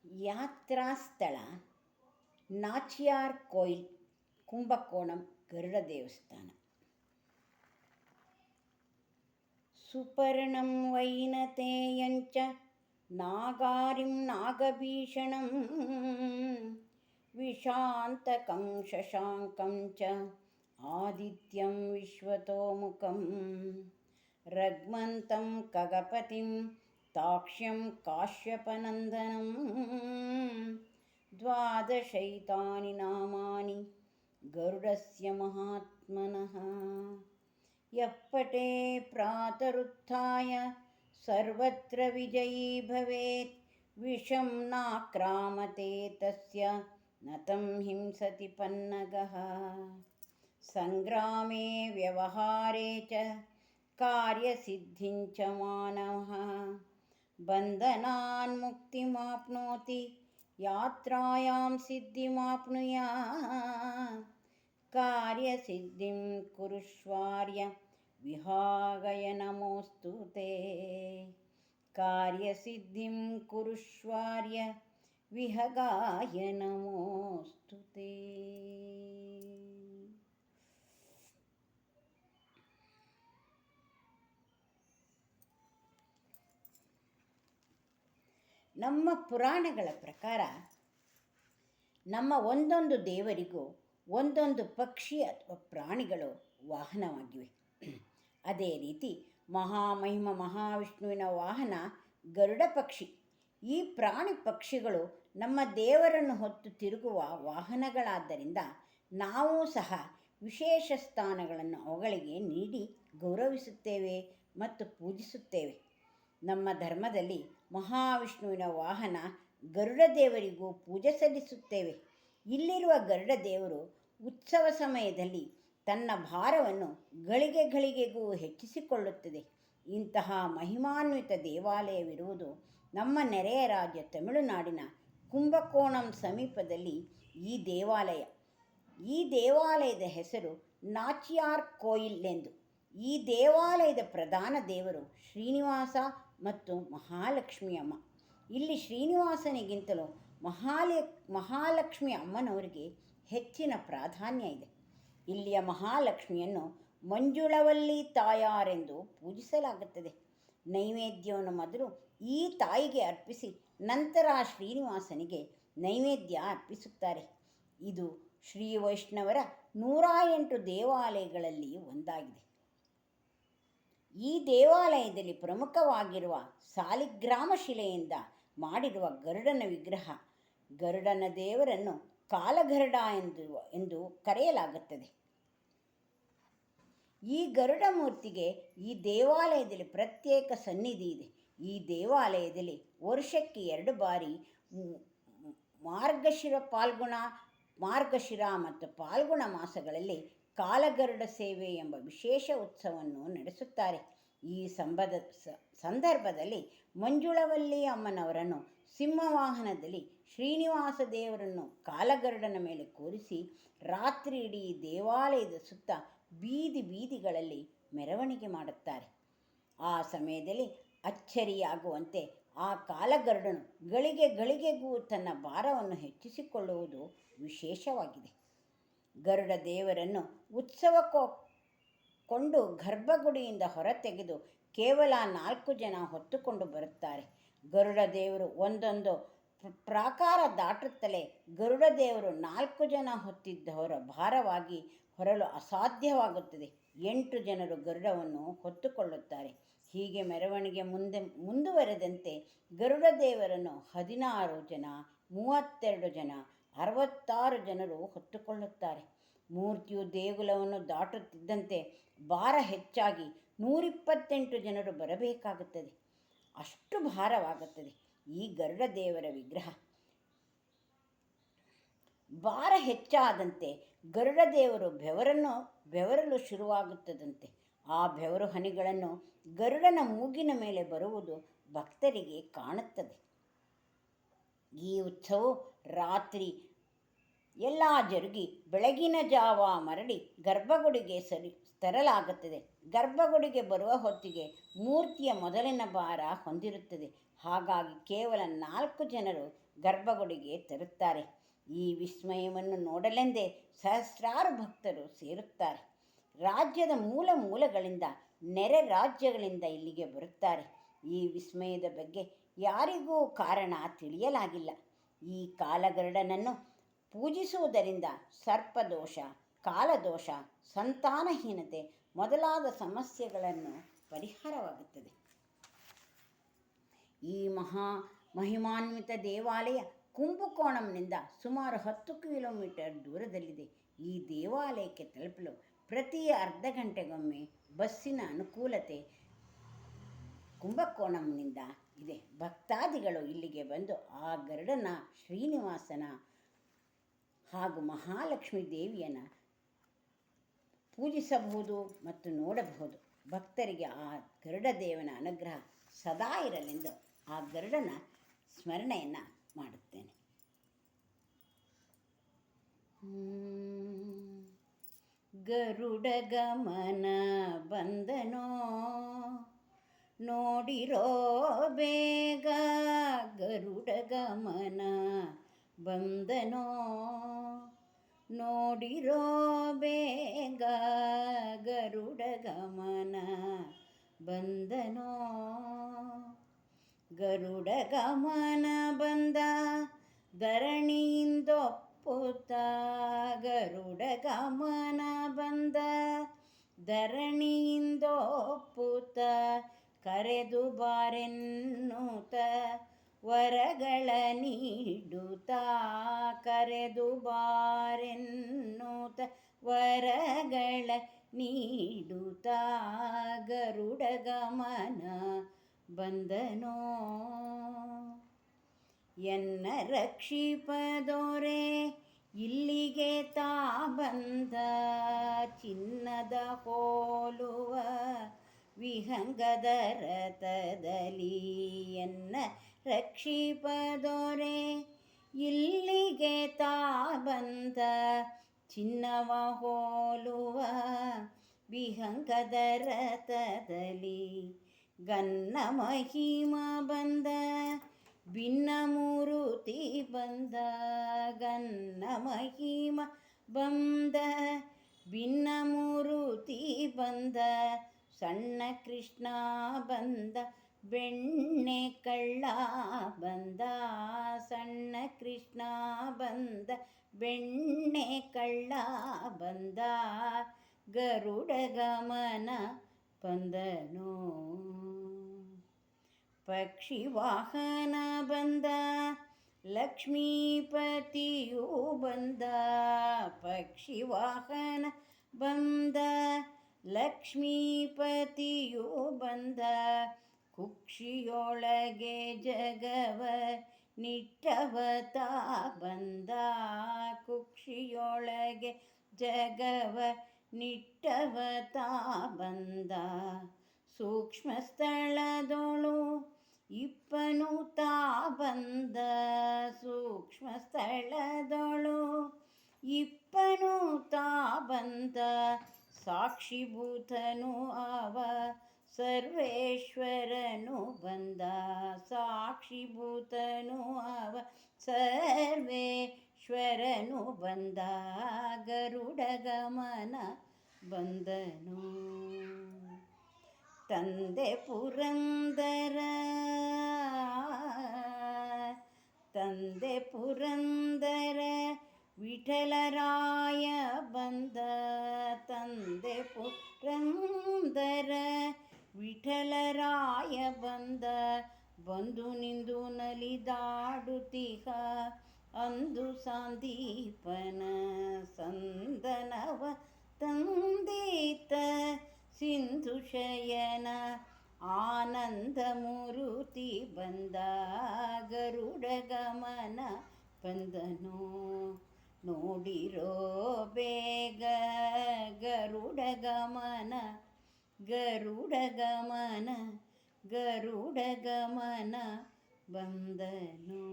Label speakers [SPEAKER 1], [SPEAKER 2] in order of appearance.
[SPEAKER 1] ಯಾತ್ರಾ ಸ್ಥಳ ನಾಚಿಯಾರ್ ಕೋಯಿಲ್, ಕುಂಭಕೋಣಂ ಗರುಡ ದೇವಸ್ಥಾನ. ಸುಪರ್ಣಂ ವೈನತೇಯಂಚ ನಾಗಾರಿಂ ನಾಗಭೀಷಣಂ ವಿಶಾಂತಕಂ ಶಶಾಂಕಂ ಚ ಆದಿತ್ಯಂ ವಿಶ್ವತೋಮುಖಂ ರಗ್ಮಂತಂ ಖಗಪತಿಂ ತಾಕ್ಷ್ಯಂ ಕಾಶ್ಯಪನಂದನಂ ದ್ವಾದಶೈತಾನಿ ನಾಮಾನಿ ಗರುಡಸ್ಯ ಮಹಾತ್ಮನಃ. ಯಪ್ಪಟೇ ಪ್ರಾತರುತ್ಥಾಯ ಸರ್ವತ್ರ ವಿಜಯೀ ಭವೇತ್ ವಿಷಂ ನಾಕ್ರಾಮತೆ ತಸ್ಯ ನತಂ ಹಿಂಸತಿ ಪನ್ನಗಃ. ಸಂಗ್ರಾಮೇ ವ್ಯವಹಾರೇ ಚ ಕಾರ್ಯಸಿದ್ಧಿಂಚ ಮಾನವಃ ಬಂಧನಾನ್ ಮುಕ್ತಿಮಾಪ್ನೋತಿ ಯಾತ್ರಾಯಾಂ ಸಿದ್ಧಿಮಾಪ್ನುಯಾತ್. ಕಾರ್ಯಸಿದ್ಧಿಂ ಕುರುಷ್ವಾರ್ಯ ವಿಹಾಗಯ ನಮೋऽस्तु ತೇ. ಕಾರ್ಯಸಿದ್ಧಿಂ ಕುರುಷ್ವಾರ್ಯ ವಿಹಗಾಯ ನಮೋऽस्तु ತೇ. ನಮ್ಮ ಪುರಾಣಗಳ ಪ್ರಕಾರ ನಮ್ಮ ಒಂದೊಂದು ದೇವರಿಗೂ ಒಂದೊಂದು ಪಕ್ಷಿ ಅಥವಾ ಪ್ರಾಣಿಗಳು ವಾಹನವಾಗಿವೆ. ಅದೇ ರೀತಿ ಮಹಾಮಹಿಮ ಮಹಾವಿಷ್ಣುವಿನ ವಾಹನ ಗರುಡ ಪಕ್ಷಿ. ಈ ಪ್ರಾಣಿ ಪಕ್ಷಿಗಳು ನಮ್ಮ ದೇವರನ್ನು ಹೊತ್ತು ತಿರುಗುವ ವಾಹನಗಳಾದ್ದರಿಂದ ನಾವು ಸಹ ವಿಶೇಷ ಸ್ಥಾನಗಳನ್ನು ಅವುಗಳಿಗೆ ನೀಡಿ ಗೌರವಿಸುತ್ತೇವೆ ಮತ್ತು ಪೂಜಿಸುತ್ತೇವೆ. ನಮ್ಮ ಧರ್ಮದಲ್ಲಿ ಮಹಾವಿಷ್ಣುವಿನ ವಾಹನ ಗರುಡ ದೇವರಿಗೂ ಪೂಜೆ ಸಲ್ಲಿಸುತ್ತೇವೆ. ಇಲ್ಲಿರುವ ಗರುಡ ದೇವರು ಉತ್ಸವ ಸಮಯದಲ್ಲಿ ತನ್ನ ಭಾರವನ್ನು ಗಳಿಗೆಗಳಿಗೆಗೂ ಹೆಚ್ಚಿಸಿಕೊಳ್ಳುತ್ತದೆ. ಇಂತಹ ಮಹಿಮಾನ್ವಿತ ದೇವಾಲಯವಿರುವುದು ನಮ್ಮ ನೆರೆಯ ರಾಜ್ಯ ತಮಿಳುನಾಡಿನ ಕುಂಭಕೋಣಂ ಸಮೀಪದಲ್ಲಿ ಈ ದೇವಾಲಯ. ಈ ದೇವಾಲಯದ ಹೆಸರು ನಾಚಿಯಾರ್ ಕೋಯಿಲ್ ಎಂದು. ಈ ದೇವಾಲಯದ ಪ್ರಧಾನ ದೇವರು ಶ್ರೀನಿವಾಸ ಮತ್ತು ಮಹಾಲಕ್ಷ್ಮಿ ಅಮ್ಮ. ಇಲ್ಲಿ ಶ್ರೀನಿವಾಸನಿಗಿಂತಲೂ ಮಹಾಲಕ್ಷ್ಮಿ ಅಮ್ಮನವರಿಗೆ ಹೆಚ್ಚಿನ ಪ್ರಾಧಾನ್ಯ ಇದೆ. ಇಲ್ಲಿಯ ಮಹಾಲಕ್ಷ್ಮಿಯನ್ನು ಮಂಜುಳವಲ್ಲಿ ತಾಯಾರೆಂದು ಪೂಜಿಸಲಾಗುತ್ತದೆ. ನೈವೇದ್ಯವನ್ನು ಮೊದಲು ಈ ತಾಯಿಗೆ ಅರ್ಪಿಸಿ ನಂತರ ಶ್ರೀನಿವಾಸನಿಗೆ ನೈವೇದ್ಯ ಅರ್ಪಿಸುತ್ತಾರೆ. ಇದು ಶ್ರೀ ವೈಷ್ಣವರ 108 ದೇವಾಲಯಗಳಲ್ಲಿ ಒಂದಾಗಿದೆ. ಈ ದೇವಾಲಯದಲ್ಲಿ ಪ್ರಮುಖವಾಗಿರುವ ಸಾಲಿಗ್ರಾಮ ಶಿಲೆಯಿಂದ ಮಾಡಿರುವ ಗರುಡನ ವಿಗ್ರಹ, ಗರುಡನ ದೇವರನ್ನು ಕಾಲಗರುಡ ಎಂದು ಕರೆಯಲಾಗುತ್ತದೆ. ಈ ಗರುಡ ಮೂರ್ತಿಗೆ ಈ ದೇವಾಲಯದಲ್ಲಿ ಪ್ರತ್ಯೇಕ ಸನ್ನಿಧಿ ಇದೆ. ಈ ದೇವಾಲಯದಲ್ಲಿ ವರ್ಷಕ್ಕೆ 2 ಬಾರಿ ಮಾರ್ಗಶಿರ ಮತ್ತು ಪಾಲ್ಗುಣ ಮಾಸಗಳಲ್ಲಿ ಕಾಲಗರುಡ ಸೇವೆ ಎಂಬ ವಿಶೇಷ ಉತ್ಸವವನ್ನು ನಡೆಸುತ್ತಾರೆ. ಈ ಸಂದರ್ಭದಲ್ಲಿ ಮಂಜುಳವಲ್ಲಿ ಅಮ್ಮನವರನ್ನು ಸಿಂಹವಾಹನದಲ್ಲಿ, ಶ್ರೀನಿವಾಸ ದೇವರನ್ನು ಕಾಲಗರುಡನ ಮೇಲೆ ಕೂರಿಸಿ ರಾತ್ರಿ ಇಡೀ ದೇವಾಲಯದ ಸುತ್ತ ಬೀದಿಗಳಲ್ಲಿ ಮೆರವಣಿಗೆ ಮಾಡುತ್ತಾರೆ. ಆ ಸಮಯದಲ್ಲಿ ಅಚ್ಚರಿಯಾಗುವಂತೆ ಆ ಕಾಲಗರುಡನು ಗಳಿಗೆಗೂ ತನ್ನ ಭಾರವನ್ನು ಹೆಚ್ಚಿಸಿಕೊಳ್ಳುವುದು ವಿಶೇಷವಾಗಿದೆ. ಗರುಡ ದೇವರನ್ನು ಉತ್ಸವಕ್ಕೊಂಡು ಗರ್ಭಗುಡಿಯಿಂದ ಹೊರತೆಗೆದು ಕೇವಲ 4 ಜನ ಹೊತ್ತುಕೊಂಡು ಬರುತ್ತಾರೆ. ಗರುಡ ದೇವರು ಒಂದೊಂದು ಪ್ರಾಕಾರ ದಾಟುತ್ತಲೇ ಗರುಡ ದೇವರು 4 ಜನ ಹೊತ್ತಿದ್ದವರ ಭಾರವಾಗಿ ಹೊರಲು ಅಸಾಧ್ಯವಾಗುತ್ತದೆ. 8 ಜನರು ಗರುಡವನ್ನು ಹೊತ್ತುಕೊಳ್ಳುತ್ತಾರೆ. ಹೀಗೆ ಮೆರವಣಿಗೆ ಮುಂದುವರೆದಂತೆ ಗರುಡ ದೇವರನ್ನು 16 ಜನ, 32 ಜನ, 66 ಜನರು ಹೊತ್ತುಕೊಳ್ಳುತ್ತಾರೆ. ಮೂರ್ತಿಯು ದೇಗುಲವನ್ನು ದಾಟುತ್ತಿದ್ದಂತೆ ಭಾರ ಹೆಚ್ಚಾಗಿ 128 ಜನರು ಬರಬೇಕಾಗುತ್ತದೆ. ಅಷ್ಟು ಭಾರವಾಗುತ್ತದೆ ಈ ಗರುಡ ದೇವರ ವಿಗ್ರಹ. ಭಾರ ಹೆಚ್ಚಾದಂತೆ ಗರುಡ ದೇವರು ಬೆವರಲು ಶುರುವಾಗುತ್ತದಂತೆ. ಆ ಬೆವರು ಹನಿಗಳನ್ನು ಗರುಡನ ಮೂಗಿನ ಮೇಲೆ ಬರುವುದು ಭಕ್ತರಿಗೆ ಕಾಣುತ್ತದೆ. ಈ ಉತ್ಸವವು ರಾತ್ರಿ ಎಲ್ಲ ಜರುಗಿ ಬೆಳಗಿನ ಜಾವ ಮರಳಿ ಗರ್ಭಗುಡಿಗೆ ತರಲಾಗುತ್ತದೆ. ಗರ್ಭಗುಡಿಗೆ ಬರುವ ಹೊತ್ತಿಗೆ ಮೂರ್ತಿಯ ಮೊದಲಿನ ಭಾರ ಹೊಂದಿರುತ್ತದೆ. ಹಾಗಾಗಿ ಕೇವಲ 4 ಜನರು ಗರ್ಭಗುಡಿಗೆ ತರುತ್ತಾರೆ. ಈ ವಿಸ್ಮಯವನ್ನು ನೋಡಲೆಂದೇ ಸಹಸ್ರಾರು ಭಕ್ತರು ಸೇರುತ್ತಾರೆ. ರಾಜ್ಯದ ಮೂಲ ಮೂಲೆಗಳಿಂದ, ನೆರೆ ರಾಜ್ಯಗಳಿಂದ ಇಲ್ಲಿಗೆ ಬರುತ್ತಾರೆ. ಈ ವಿಸ್ಮಯದ ಬಗ್ಗೆ ಯಾರಿಗೂ ಕಾರಣ ತಿಳಿಯಲಾಗಿಲ್ಲ. ಈ ಕಾಲಗರುಡನನ್ನು ಪೂಜಿಸುವುದರಿಂದ ಸರ್ಪದೋಷ, ಕಾಲದೋಷ, ಸಂತಾನಹೀನತೆ ಮೊದಲಾದ ಸಮಸ್ಯೆಗಳನ್ನು ಪರಿಹಾರವಾಗುತ್ತದೆ. ಈ ಮಹಿಮಾನ್ವಿತ ದೇವಾಲಯ ಕುಂಭಕೋಣಂನಿಂದ ಸುಮಾರು 10 ಕಿಲೋಮೀಟರ್ ದೂರದಲ್ಲಿದೆ. ಈ ದೇವಾಲಯಕ್ಕೆ ತಲುಪಲು ಪ್ರತಿ ಅರ್ಧ ಗಂಟೆಗೊಮ್ಮೆ ಬಸ್ಸಿನ ಅನುಕೂಲತೆ ಕುಂಭಕೋಣಂನಿಂದ ಇದೆ. ಭಕ್ತಾದಿಗಳು ಇಲ್ಲಿಗೆ ಬಂದು ಆ ಗರುಡನ, ಶ್ರೀನಿವಾಸನ ಹಾಗೂ ಮಹಾಲಕ್ಷ್ಮೀ ದೇವಿಯನ್ನು ಪೂಜಿಸಬಹುದು ಮತ್ತು ನೋಡಬಹುದು. ಭಕ್ತರಿಗೆ ಆ ಗರುಡ ದೇವನ ಅನುಗ್ರಹ ಸದಾ ಇರಲೆಂದು ಆ ಗರುಡನ ಸ್ಮರಣೆಯನ್ನು ಮಾಡುತ್ತೇನೆ. ಗರುಡ ಗಮನ ಬಂದನೋ ನೋಡಿರೋ ಬೇಗ, ಗರುಡ ಗಮನ ಬಂದನೋ ನೋಡಿರೋ ಬೇಗ, ಗರುಡ ಗಮನ ಬಂದನೋ. ಗರುಡ ಗಮನ ಬಂದ ಧರಣಿಯಿಂದೊಪ್ಪುತ್ತ, ಗರುಡ ಗಮನ ಬಂದ ಧರಣಿಯಿಂದೊಪ್ಪುತ್ತ, ಕರೆದು ಬಾರೆನ್ನುತ್ತ ವರಗಳ ನೀಡುತ್ತ, ಕರೆದು ಬಾರೆನ್ನುತ್ತ ವರಗಳ ನೀಡುತ್ತ, ಗರುಡ ಗಮನ ಬಂದನೋ. ಎನ್ನ ರಕ್ಷಿಪದೋರೆ ಇಲ್ಲಿಗೆ ತಾ ಬಂದ, ಚಿನ್ನದ ಹೋಲುವ ವಿಹಂಗದ ರಥದಲ್ಲಿ. ಎನ್ನ ರಕ್ಷಿಪದೋರೆ ಇಲ್ಲಿಗೆ ತಾ ಬಂದ, ಚಿನ್ನವ ಹೋಲುವ ವಿಹಂಗದ ರಥದಲ್ಲಿ. ಗನ್ನ ಮಹಿಮ ಬಂದ ಭಿನ್ನ ಮೂರುತಿ ಬಂದ, ಗನ್ನ ಮಹಿಮ ಬಂದ ಭಿನ್ನ ಮೂರುತಿ ಬಂದ, ಸಣ್ಣ ಕೃಷ್ಣ ಬಂದ ಬೆಣ್ಣೆ ಕಳ್ಳ ಬಂದ, ಸಣ್ಣ ಕೃಷ್ಣ ಬಂದ ಬೆಣ್ಣೆ ಕಳ್ಳ ಬಂದ, ಗರುಡ ಗಮನ ಬಂದನೋ. ಪಕ್ಷಿ ವಾಹನ ಬಂದ ಲಕ್ಷ್ಮೀಪತಿಯೂ ಬಂದ, ಪಕ್ಷಿ ವಾಹನ ಬಂದ ಲಕ್ಷ್ಮೀಪತಿಯೂ ಬಂದ, ಕುಕ್ಷಿಯೊಳಗೆ ಜಗವ ನಿಟ್ಟವತ ಬಂದ, ಕುಕ್ಷಿಯೊಳಗೆ ಜಗವ ನಿಟ್ಟವತ ಬಂದ. ಸೂಕ್ಷ್ಮ ಸ್ಥಳದೊಳು ಇಪ್ಪನು ತಾ ಬಂದ, ಸೂಕ್ಷ್ಮ ಸ್ಥಳದೊಳು ಇಪ್ಪನು ತಾ ಬಂದ, ಸಾಕ್ಷಿಭೂತನು ಅವ ಸರ್ವೇಶ್ವರನು ಬಂದ, ಸಾಕ್ಷಿಭೂತನು ಅವ ಸರ್ವೇಶ್ವರನು ಬಂದ, ಗರುಡ ಗಮನ ಬಂದನು. ತಂದೆ ಪುರಂದರ ತಂದೆ ಪುರಂದರ ವಿಠಲರಾಯ ಬಂದ, ತಂದೆ ಪುರಂದರ ವಿಠಲರಾಯ ಬಂದ, ಬಂದು ನಿಂದು ನಲಿದಾಡುತ್ತಿಹ ಅಂದು ಸಂದೀಪನ ಸಂದನವ ತಂದೀತ, ಸಿಂಧು ಶಯನ ಆನಂದ ಮೂರುತಿ ಬಂದ, ಗರುಡ ಗಮನ ಬಂದನೋ. ನೋಡಿರೋ ಬೇಗ ಗರುಡ ಗಮನ, ಗರುಡ ಗಮನ, ಗರುಡ ಗಮನ ಬಂದನೋ.